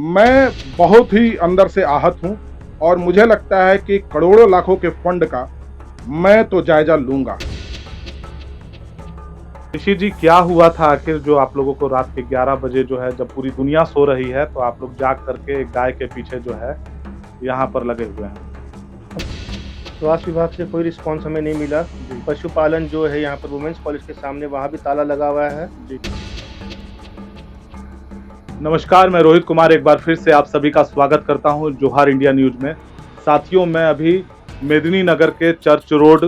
मैं बहुत ही अंदर से आहत हूँ और मुझे लगता है कि करोड़ों लाखों के फंड का मैं तो जायजा लूंगा। ऋषि जी, क्या हुआ था आखिर जो आप लोगों को रात के 11 बजे जो है, जब पूरी दुनिया सो रही है, तो आप लोग जाग करके एक गाय के पीछे जो है यहाँ पर लगे हुए हैं? स्वास्थ्य विभाग से कोई रिस्पॉन्स हमें नहीं मिला। जी। पशुपालन जो है यहाँ पर वुमेन्स कॉलेज के सामने, वहाँ भी ताला लगा हुआ है। जी। नमस्कार, मैं रोहित कुमार एक बार फिर से आप सभी का स्वागत करता हूँ जोहार इंडिया न्यूज में। साथियों, मैं अभी मेदिनीनगर के चर्च रोड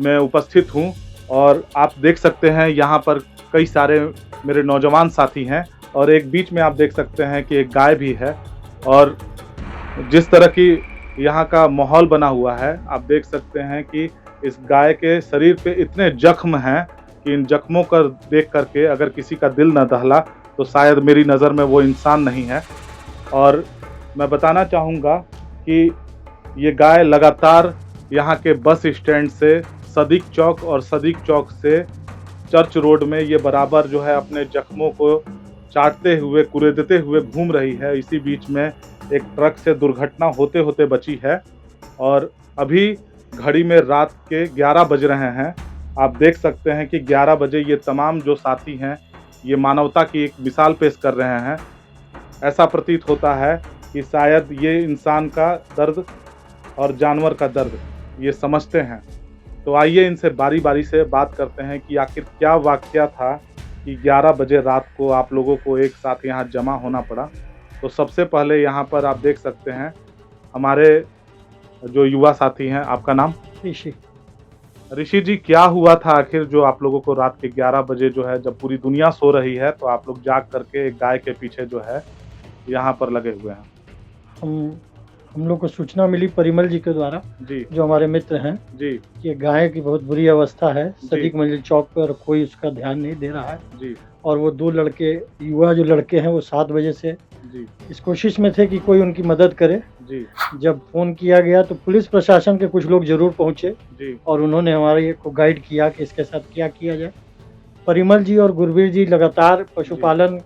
में उपस्थित हूँ और आप देख सकते हैं यहाँ पर कई सारे मेरे नौजवान साथी हैं और एक बीच में आप देख सकते हैं कि एक गाय भी है। और जिस तरह की यहाँ का माहौल बना हुआ है, आप देख सकते हैं कि इस गाय के शरीर पे इतने जख्म हैं कि इन जख्मों को देख करके अगर किसी का दिल न दहला तो शायद मेरी नज़र में वो इंसान नहीं है। और मैं बताना चाहूँगा कि ये गाय लगातार यहाँ के बस स्टैंड से सदीक चौक और सदीक चौक से चर्च रोड में ये बराबर जो है अपने जख्मों को चाटते हुए कुरेदते हुए घूम रही है। इसी बीच में एक ट्रक से दुर्घटना होते होते बची है और अभी घड़ी में रात के 11 बज रहे हैं। आप देख सकते हैं कि 11 बजे ये तमाम जो साथी हैं ये मानवता की एक मिसाल पेश कर रहे हैं। ऐसा प्रतीत होता है कि शायद ये इंसान का दर्द और जानवर का दर्द ये समझते हैं। तो आइए इनसे बारी बारी से बात करते हैं कि आखिर क्या वाकया था कि 11 बजे रात को आप लोगों को एक साथ यहाँ जमा होना पड़ा। तो सबसे पहले यहाँ पर आप देख सकते हैं हमारे जो युवा साथी हैं। आपका नाम? ऋषि। ऋषि जी, क्या हुआ था आखिर जो आप लोगों को रात के 11 बजे जो है, जब पूरी दुनिया सो रही है, तो आप लोग जाग करके एक गाय के पीछे जो है यहाँ पर लगे हुए हैं? हम लोग को सूचना मिली परिमल जी के द्वारा, जी। जो हमारे मित्र हैं, जी। कि गाय की बहुत बुरी अवस्था है सदीक मंजिल चौक पर, कोई उसका ध्यान नहीं दे रहा है। जी। और वो दो लड़के, युवा जो लड़के हैं, वो 7 बजे से जी। इस कोशिश में थे कि कोई उनकी मदद करे। जी। जब फोन किया गया तो पुलिस प्रशासन के कुछ लोग जरूर पहुंचे जी। और उन्होंने हमारे को गाइड किया कि इसके साथ क्या किया जाए। परिमल जी और गुरवीर जी लगातार पशुपालन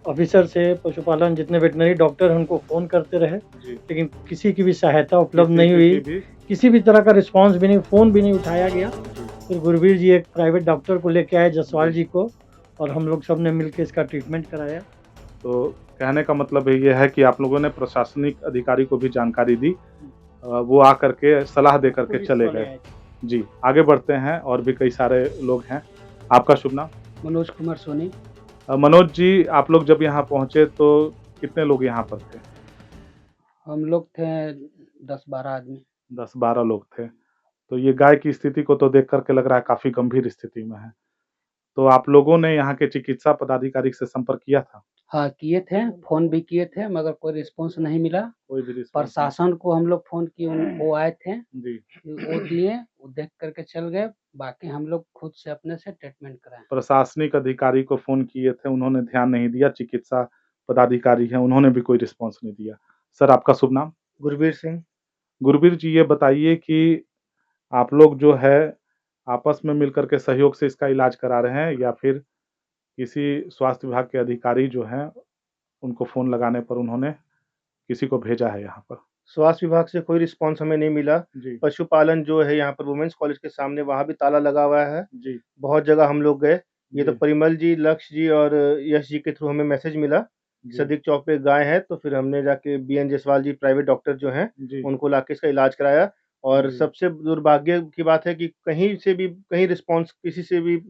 ऑफिसर से, पशुपालन जितने वेटनरी डॉक्टर हैं उनको फ़ोन करते रहे, लेकिन किसी की भी सहायता उपलब्ध नहीं हुई, किसी भी तरह का रिस्पांस भी नहीं, फ़ोन भी नहीं उठाया गया। फिर गुरवीर जी एक प्राइवेट डॉक्टर को लेके आए, जसवाल जी को, और हम लोग सब ने मिलकर इसका ट्रीटमेंट कराया। तो कहने का मतलब ये है कि आप लोगों ने प्रशासनिक अधिकारी को भी जानकारी दी, वो आकर के सलाह दे करके चले गए। जी, आगे बढ़ते हैं, और भी कई सारे लोग हैं। आपका शुभ नाम? मनोज कुमार सोनी। मनोज जी, आप लोग जब यहाँ पहुँचे तो कितने लोग यहाँ पर थे? हम लोग थे 10-12 आदमी। 10-12 लोग थे। तो ये गाय की स्थिति को तो देख करके लग रहा है काफ़ी गंभीर स्थिति में है। तो आप लोगों ने यहाँ के चिकित्सा पदाधिकारी से संपर्क किया था? हाँ, किए थे, फ़ोन भी किए थे, मगर कोई रिस्पॉन्स नहीं मिला। कोई भी रिस्पॉन्स? प्रशासन को हम लोग फ़ोन किए, वो आए थे, जी। वो दिए, वो देख करके चल गए। बाकी हम लोग खुद से अपने से ट्रीटमेंट कराए। प्रशासनिक अधिकारी को फ़ोन किए थे, उन्होंने ध्यान नहीं दिया। चिकित्सा पदाधिकारी हैं, उन्होंने भी कोई रिस्पॉन्स नहीं दिया। सर, आपका शुभ नाम? गुरवीर सिंह। गुरवीर जी, ये बताइए कि आप लोग जो है आपस में मिलकर के सहयोग से इसका इलाज करा रहे हैं या फिर किसी स्वास्थ्य विभाग के अधिकारी जो हैं उनको फ़ोन लगाने पर उन्होंने किसी को भेजा है यहाँ पर? स्वास्थ्य विभाग से कोई रिस्पॉन्स हमें नहीं मिला। जी। पशुपालन जो है यहाँ पर वुमेन्स कॉलेज के सामने, वहाँ भी ताला लगा हुआ है। जी। बहुत जगह हम लोग गए। ये तो जी। परिमल जी, लक्ष्य जी और यश जी के थ्रू हमें मैसेज मिला, सदीक चौक पे गाय है, तो फिर हमने जाके बीएन जसवाल जी प्राइवेट डॉक्टर जो हैं, जी। उनको लाके इसका इलाज कराया। और जी। सबसे दुर्भाग्य की बात है कि कहीं से भी कहीं रिस्पॉन्स किसी से भी,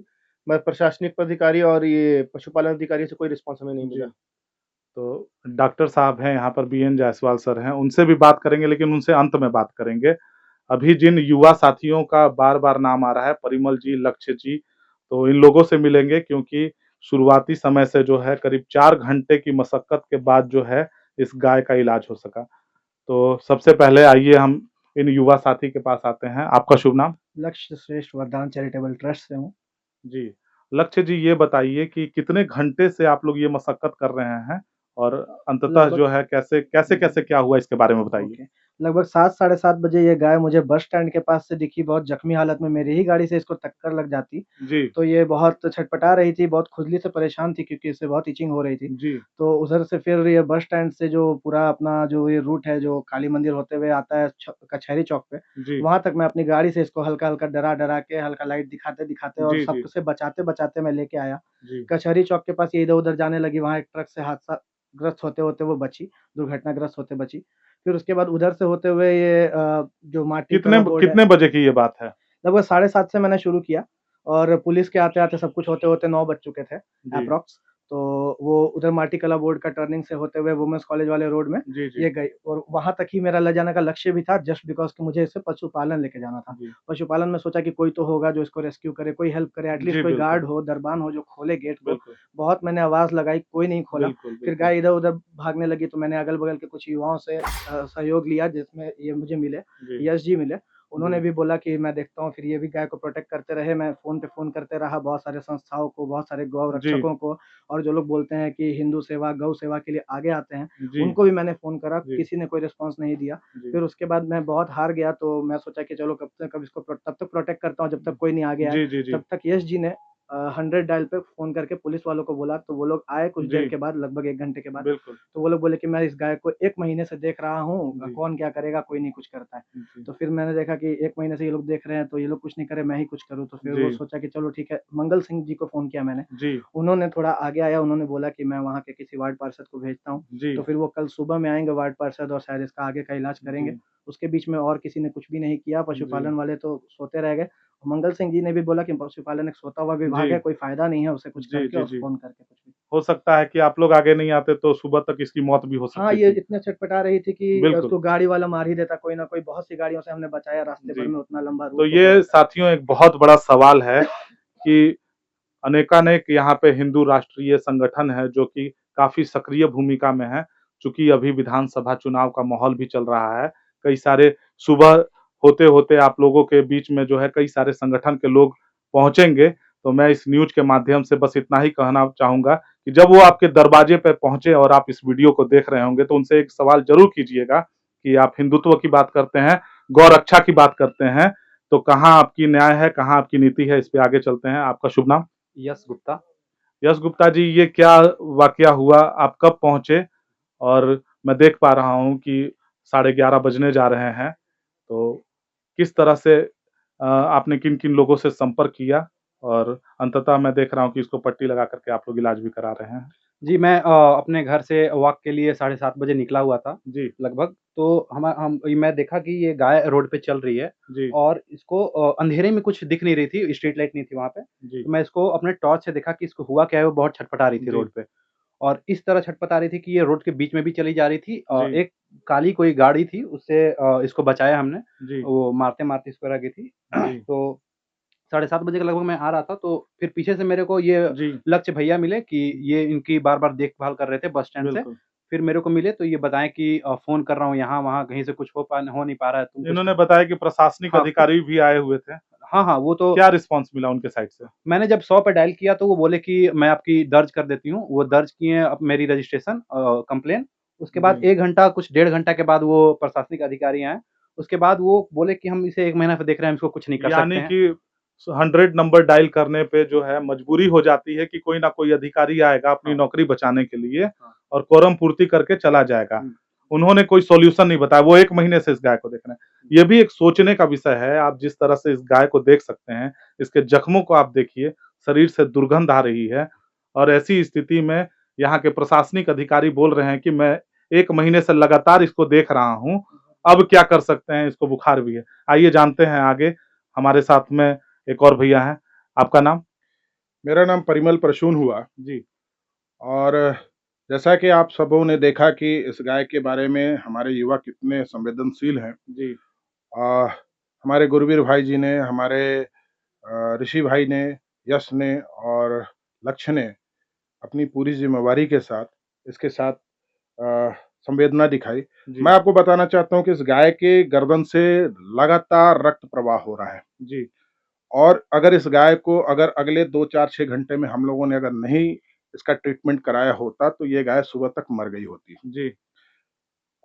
प्रशासनिक अधिकारी और ये पशुपालन अधिकारी से कोई रिस्पॉन्स हमें नहीं मिला। तो डॉक्टर साहब हैं यहाँ पर, बीएन जायसवाल सर हैं, उनसे भी बात करेंगे, लेकिन उनसे अंत में बात करेंगे। अभी जिन युवा साथियों का बार-बार नाम आ रहा है, परिमल जी, लक्ष्य जी, तो इन लोगों से मिलेंगे, क्योंकि शुरुआती समय से जो है करीब 4 घंटे की मशक्कत के बाद जो है इस गाय का इलाज हो सका। तो सबसे पहले आइए हम इन युवा साथी के पास आते हैं। आपका शुभ नाम? लक्ष्य श्रेष्ठ वरदान चैरिटेबल ट्रस्ट से हूँ। जी। लक्ष्य जी, ये बताइए कि कितने घंटे से आप लोग ये मशक्कत कर रहे हैं और अंततः लगभग जो है कैसे क्या हुआ इसके बारे में बताइए। ओके। लगभग 7 साढ़े 7 बजे ये गाय मुझे बस स्टैंड के पास से दिखी, बहुत जख्मी हालत में, मेरी ही गाड़ी से इसको टक्कर लग जाती। जी, तो ये बहुत छटपटा रही थी, बहुत खुजली से परेशान थी क्योंकि इससे बहुत इचिंग हो रही थी। जी, तो उधर से फिर ये बस स्टैंड से जो पूरा अपना जो ये रूट है, जो काली मंदिर होते हुए आता है कचहरी चौक पे, जी, वहाँ तक मैं अपनी गाड़ी से इसको हल्का-हल्का डरा-डरा के, हल्का लाइट दिखाते-दिखाते और जी, जी, सबसे बचाते-बचाते मैं लेके आया। जी, कचहरी चौक के पास ये इधर-उधर जाने लगी, वहाँ एक ट्रक से हादसाग्रस्त होते-होते वो बची, दुर्घटनाग्रस्त होते बची। फिर उसके बाद उधर से होते हुए ये जो माटी कितने कला बोर्ड है, कितने बजे की ये बात है? लगभग साढ़े 7 से मैंने शुरू किया और पुलिस के आते-आते सब कुछ होते-होते 9 बज चुके थे जी, एप्रॉक्स। तो वो उधर माटी कला बोर्ड का टर्निंग से होते हुए वुमेन्स कॉलेज वाले रोड में जी, जी, ये गई और वहाँ तक ही मेरा ले जाने का लक्ष्य भी था जस्ट बिकॉज़ कि मुझे इसे पशुपालन लेके जाना था। जी, पशुपालन में सोचा कि कोई तो होगा जो इसको रेस्क्यू करे, कोई हेल्प करे, एटलीस्ट जी, कोई बिल्कुल, गार्ड हो, दरबान हो जो खोले गेट को। बिल्कुल, बहुत मैंने आवाज़ लगाई, कोई नहीं खोला। बिल्कुल, फिर बिल्कुल, गाय इधर-उधर भागने लगी तो मैंने अगल-बगल के कुछ युवाओं से सहयोग लिया जिसमें ये मुझे मिले, जी, यश जी मिले। उन्होंने जी, भी बोला कि मैं देखता हूँ, फिर ये भी गाय को प्रोटेक्ट करते रहे। मैं फ़ोन पे फ़ोन करते रहा बहुत सारे संस्थाओं को, बहुत सारे गौ जी, रक्षकों को और जो लोग बोलते हैं कि हिंदू सेवा, गौ सेवा के लिए आगे आते हैं, जी, उनको भी मैंने फ़ोन करा, जी, किसी ने कोई रिस्पॉन्स नहीं दिया। जी, फिर उसके बाद मैं बहुत हार गया तो मैं सोचा कि चलो कब तक अब इसको तब तक प्रोटेक्ट करता हूँ जब तक कोई नहीं आगे आए। जी, जी, जी, तब तक यश जी ने 100 डायल पे फ़ोन करके पुलिस वालों को बोला, तो वो लोग आए कुछ देर जी, के बाद, लगभग 1 घंटे के बाद। बिल्कुल, तो वो लोग बोले कि मैं इस गाय को 1 महीने से देख रहा हूँ, जी, कौन क्या करेगा, कोई नहीं कुछ करता है। जी, तो फिर मैंने देखा कि 1 महीने से ये लोग देख रहे हैं, तो ये लोग कुछ नहीं कर रहे, मैं ही कुछ करूँ। तो फिर वो जी, सोचा कि चलो ठीक है, मंगल सिंह जी को फ़ोन किया मैंने। जी, उन्होंने थोड़ा आगे आया, उन्होंने बोला कि मैं वहाँ के किसी वार्ड पार्षद को भेजता हूँ। जी, तो फिर वो कल सुबह में आएँगे वार्ड पार्षद और शायद इसका आगे का इलाज करेंगे। जी, उसके बीच में और किसी ने कुछ भी नहीं किया, जी, पशुपालन वाले तो सोते रह गए। मंगल सिंह जी ने भी बोला कि पशुपालन एक सोता हुआ विभाग जी, है, कोई फ़ायदा नहीं है उसे कुछ जी, करके जी, और जी। फ़ोन करके कुछ भी। हो सकता है कि आप लोग आगे नहीं आते तो सुबह तक इसकी मौत भी हो हाँ, सकती ये थी। इतना छटपटा रही थी कि बिल्कुल, उसको गाड़ी वाला मार ही देता कोई ना कोई, बहुत सी गाड़ियों से हमने बचाया रास्ते भर जी। में, उतना लंबा तो रूट होता ये हुआ। साथियों एक बहुत बड़ा सवाल है कि अनेकानेक यहाँ पे हिंदू राष्ट्रीय संगठन है जो कि काफ़ी सक्रिय भूमिका में है। चूँकि अभी विधानसभा चुनाव का माहौल भी चल रहा है। कई सारे सुबह होते-होते आप लोगों के बीच में जो है कई सारे संगठन के लोग पहुँचेंगे। तो मैं इस न्यूज़ के माध्यम से बस इतना ही कहना चाहूँगा कि जब वो आपके दरवाजे पे पहुँचे और आप इस वीडियो को देख रहे होंगे तो उनसे एक सवाल ज़रूर कीजिएगा कि आप हिंदुत्व की बात करते हैं, गौ-रक्षा की बात करते हैं, तो कहाँ आपकी न्याय है, कहाँ आपकी नीति है? इस पे आगे चलते हैं। आपका शुभ नाम? यश गुप्ता। यश गुप्ता जी, ये क्या वाकया हुआ? आप कब पहुँचे? और मैं देख पा रहा हूँ कि 11:30 बजने जा रहे हैं, तो किस तरह से आपने किन-किन लोगों से संपर्क किया? और अंततः मैं देख रहा हूँ कि इसको पट्टी लगा कर के आप लोग इलाज भी करा रहे हैं। जी, मैं अपने घर से वॉक के लिए 7:30 बजे निकला हुआ था जी, लगभग। तो मैं देखा कि ये गाय रोड पे चल रही है जी, और इसको अंधेरे में कुछ दिख नहीं रही थी, स्ट्रीट लाइट नहीं थी वहाँ पे। जी, तो मैं इसको अपने टॉर्च से देखा कि इसको हुआ क्या है, वो बहुत छटपटा रही थी जी, रोड पे। और इस तरह छटपटा रही थी कि ये रोड के बीच में भी चली जा रही थी। जी, एक काली कोई गाड़ी थी, उससे इसको बचाया हमने। जी, वो मारते-मारते इसको रह गई थी। जी, तो 7:30 बजे के लगभग मैं आ रहा था, तो फिर पीछे से मेरे को ये जी, लक्ष्य भैया मिले कि ये इनकी बार-बार देखभाल कर रहे थे बस स्टैंड से। बिल्कुल। फिर मेरे को मिले तो ये बताएँ कि फ़ोन कर रहा हूँ यहाँ-वहाँ, कहीं से कुछ हो नहीं पा रहा है, तुम कुछ इन्होंने बताया कि प्रशासनिक हाँ, अधिकारी भी आए हुए थे। हाँ, हाँ, वो तो क्या रिस्पॉन्स मिला उनके साइड से? मैंने जब 100 पे डायल किया तो वो बोले कि मैं आपकी दर्ज कर देती हूँ। वो दर्ज किए अब मेरी रजिस्ट्रेशन कंप्लेन। उसके बाद जी। 1 घंटा कुछ डेढ़ घंटा के बाद वो प्रशासनिक अधिकारी आए। उसके बाद वो बोले कि हम इसे 1 महीना से देख रहे हैं, हम इसको कुछ नहीं कर सकते यानी हैं। कि 100 नंबर डायल करने पे जो है मजबूरी हो जाती है कि कोई ना कोई अधिकारी आएगा अपनी हाँ, नौकरी बचाने के लिए हाँ। और quorum पूर्ति करके चला जाएगा। हुँ। उन्होंने कोई सॉल्यूशन नहीं बताया, वो 1 महीने से इस गाय को देख रहे हैं। ये भी एक सोचने का विषय है, आप जिस तरह से इस गाय को देख सकते हैं, इसके जख्मों को आप देखिए, शरीर से दुर्गंध आ रही है और ऐसी स्थिति में यहाँ के प्रशासनिक अधिकारी बोल रहे हैं कि मैं 1 महीने से लगातार इसको देख रहा हूँ, अब क्या कर सकते हैं, इसको बुखार भी है। आइए जानते हैं आगे, हमारे साथ में एक और भैया हैं। आपका नाम? मेरा नाम परिमल प्रसून हुआ जी, और जैसा कि आप सबों ने देखा कि इस गाय के बारे में हमारे युवा कितने संवेदनशील हैं। जी, अ, हमारे गुरवीर भाई जी ने, हमारे ऋषि भाई ने, यश ने और लक्ष्य ने अपनी पूरी ज़िम्मेवारी के साथ इसके साथ अ, संवेदना दिखाई। जी, मैं आपको बताना चाहता हूँ कि इस गाय के गर्दन से लगातार रक्त प्रवाह हो रहा है जी, और अगर इस गाय को अगर अगले 2, 4, 6 घंटे में हम लोगों ने अगर नहीं इसका ट्रीटमेंट कराया होता तो ये गाय सुबह तक मर गई होती। जी,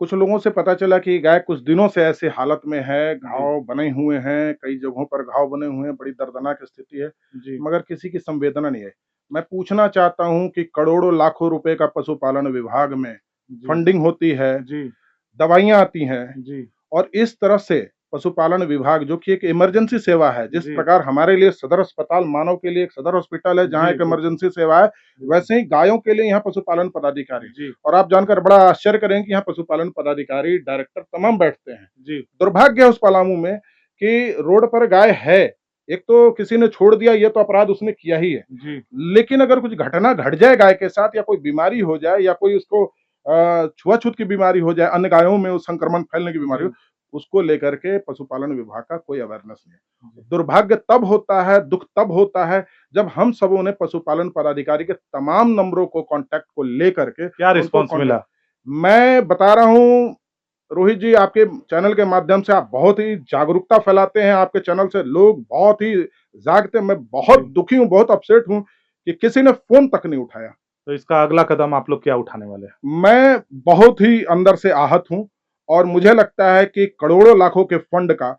कुछ लोगों से पता चला कि गाय कुछ दिनों से ऐसी हालत में है, घाव बने हुए हैं, कई जगहों पर घाव बने हुए हैं, बड़ी दर्दनाक स्थिति है, जी, मगर किसी की संवेदना नहीं है। मैं पूछना चाहता हूँ कि करोड़ों लाखों रुपए का पशुपालन विभाग में जी, फंडिंग होती है, जी, दवाइयाँ आती हैं जी, और इस तरह से पशुपालन विभाग जो कि एक इमरजेंसी सेवा है, जिस जी, प्रकार हमारे लिए सदर अस्पताल मानव के लिए एक सदर हॉस्पिटल है जहाँ जी, एक जी, इमरजेंसी सेवा है, बिल्कुल। वैसे ही गायों के लिए यहाँ पशुपालन पदाधिकारी है। जी, और आप जानकर बड़ा आश्चर्य करेंगे कि यहाँ पशुपालन पदाधिकारी, डायरेक्टर तमाम बैठते हैं। जी, दुर्भाग्य है उस पलामू में कि रोड पर गाय है, एक तो किसी ने छोड़ दिया, ये तो अपराध उसने किया ही है। जी, लेकिन अगर कुछ घटना घट जाए गाय के साथ या कोई बीमारी हो जाए या कोई उसको छुआ-छूत की बीमारी हो जाए, अन्य गायों में उस संक्रमण फैलने की बीमारी जी, हो, उसको लेकर के पशुपालन विभाग का कोई अवेयरनेस नहीं है। जी। दुर्भाग्य तब होता है, दुःख तब होता है, जब हम सबों ने पशुपालन पदाधिकारी के तमाम नंबरों को कॉन्टैक्ट को लेकर के क्या उनको रिस्पॉन्स कॉन्टैक्ट मिला? मैं बता रहा हूँ रोहित जी, आपके चैनल के माध्यम से आप बहुत ही जागरूकता फैलाते हैं, आपके चैनल से लोग बहुत ही जागते हैं। मैं बहुत जी। दुखी हूँ, बहुत अपसेट हूँ कि किसी ने फ़ोन तक नहीं उठाया। तो इसका अगला कदम आप लोग क्या उठाने वाले हैं? मैं बहुत ही अंदर से आहत हूँ और मुझे लगता है कि करोड़ों लाखों के फंड का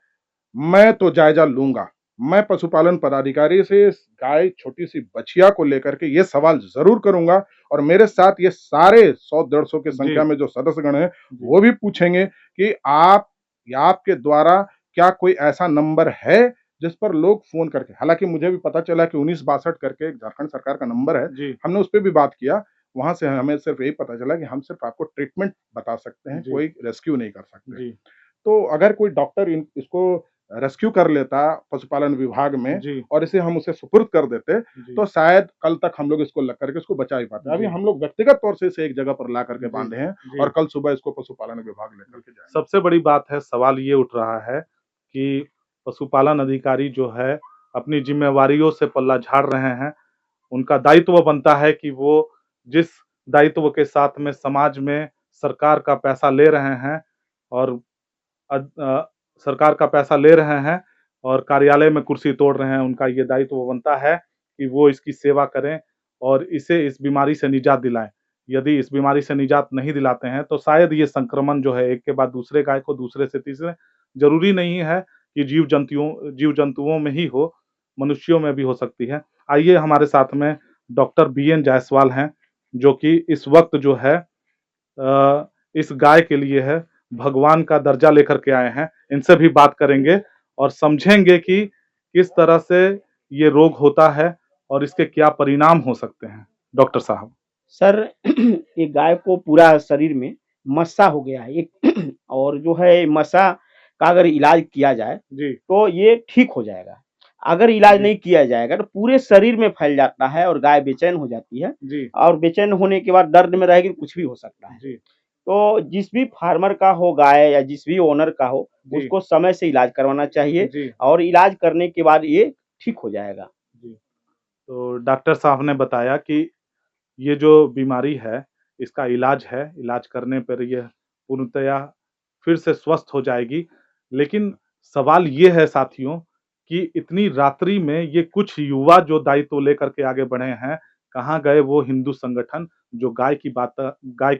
मैं तो जायज़ा लूँगा। मैं पशुपालन पदाधिकारी से इस गाय छोटी-सी बछिया को लेकर के ये सवाल ज़रूर करूँगा और मेरे साथ ये सारे 100-150 की जी, संख्या में जो सदस्यगण हैं, जी, वो भी पूछेंगे कि आप या आपके द्वारा क्या कोई ऐसा नंबर है, जिस पर लोग फ़ोन करके हालाँकि मुझे भी पता चला कि 1962 करके एक झारखंड सरकार का नंबर है, जी, हमने उस पे भी बात किया। वहाँ से हमें सिर्फ़ यही पता चला कि हम सिर्फ़ आपको ट्रीटमेंट बता सकते हैं, जी, कोई रेस्क्यू नहीं कर सकते। जी, तो अगर कोई डॉक्टर इसको रेस्क्यू कर लेता पशुपालन विभाग में जी, और इसे हम उसे सुपुर्द कर देते, जी, तो शायद कल तक हम लोग इसको लग करके इसको बचा ही पाते। अभी जी, हम लोग व्यक्तिगत तौर से इसे एक जगह पर ला करके जी, बांधे हैं जी, और कल सुबह इसको पशुपालन विभाग लेकर के जाएँगे। सबसे बड़ी बात है, सवाल ये उठ रहा है कि पशुपालन अधिकारी जो है, अपनी ज़िम्मेवारियों से पल्ला झाड़ रहे हैं। उनका दायित्व बनता है कि वो जिस दायित्व के साथ में समाज में सरकार का पैसा ले रहे हैं और सरकार का पैसा ले रहे हैं और कार्यालय में कुर्सी तोड़ रहे हैं, उनका ये दायित्व बनता है कि वो इसकी सेवा करें और इसे इस बीमारी से निजात दिलाएँ। यदि इस बीमारी से निजात नहीं दिलाते हैं, तो शायद ये संक्रमण जो है एक के बाद दूसरे गाय को, दूसरे से तीसरे ज़रूरी नहीं है कि जीव-जंतुओं में ही हो, मनुष्यों में भी हो सकती है। आइए हमारे साथ में डॉक्टर बीएन जायसवाल हैं, जो कि इस वक़्त जो है इस गाय के लिए है, भगवान का दर्जा लेकर के आए हैं। इनसे भी बात करेंगे और समझेंगे कि किस तरह से ये रोग होता है और इसके क्या परिणाम हो सकते हैं। डॉक्टर साहब। सर ये गाय को पूरा शरीर में मस्सा हो गया है एक और जो है मस्सा का अगर इलाज किया जाए जी, तो ये ठीक हो जाएगा। अगर इलाज जी, नहीं किया जाएगा तो पूरे शरीर में फैल जाता है और गाय बेचैन हो जाती है जी, और बेचैन होने के बाद दर्द में रहेगी तो कुछ भी हो सकता है। जी, तो जिस भी फार्मर का हो गाय या जिस भी ओनर का हो जी, उसको समय से इलाज करवाना चाहिए जी, और इलाज करने के बाद ये ठीक हो जाएगा। जी। तो डॉक्टर साहब ने बताया कि ये जो बीमारी है, इसका इलाज है, इलाज करने पर ये पूर्णतया फिर से स्वस्थ हो जाएगी। लेकिन सवाल ये है साथियों कि इतनी रात्रि में ये कुछ युवा जो दायित्व लेकर के आगे बढ़े हैं, कहाँ गए वो हिंदू संगठन जो गाय की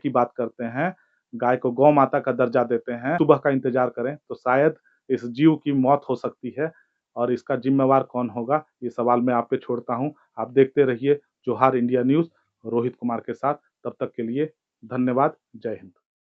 बात करते हैं, गाय को गौ माता का दर्जा देते हैं। सुबह का इंतज़ार करें तो शायद इस जीव की मौत हो सकती है और इसका ज़िम्मेवार कौन होगा? ये सवाल मैं आप पे छोड़ता हूँ। आप देखते रहिए जोहार इंडिया न्यूज़ रोहित कुमार के साथ। तब तक के लिए धन्यवाद। जय हिंद।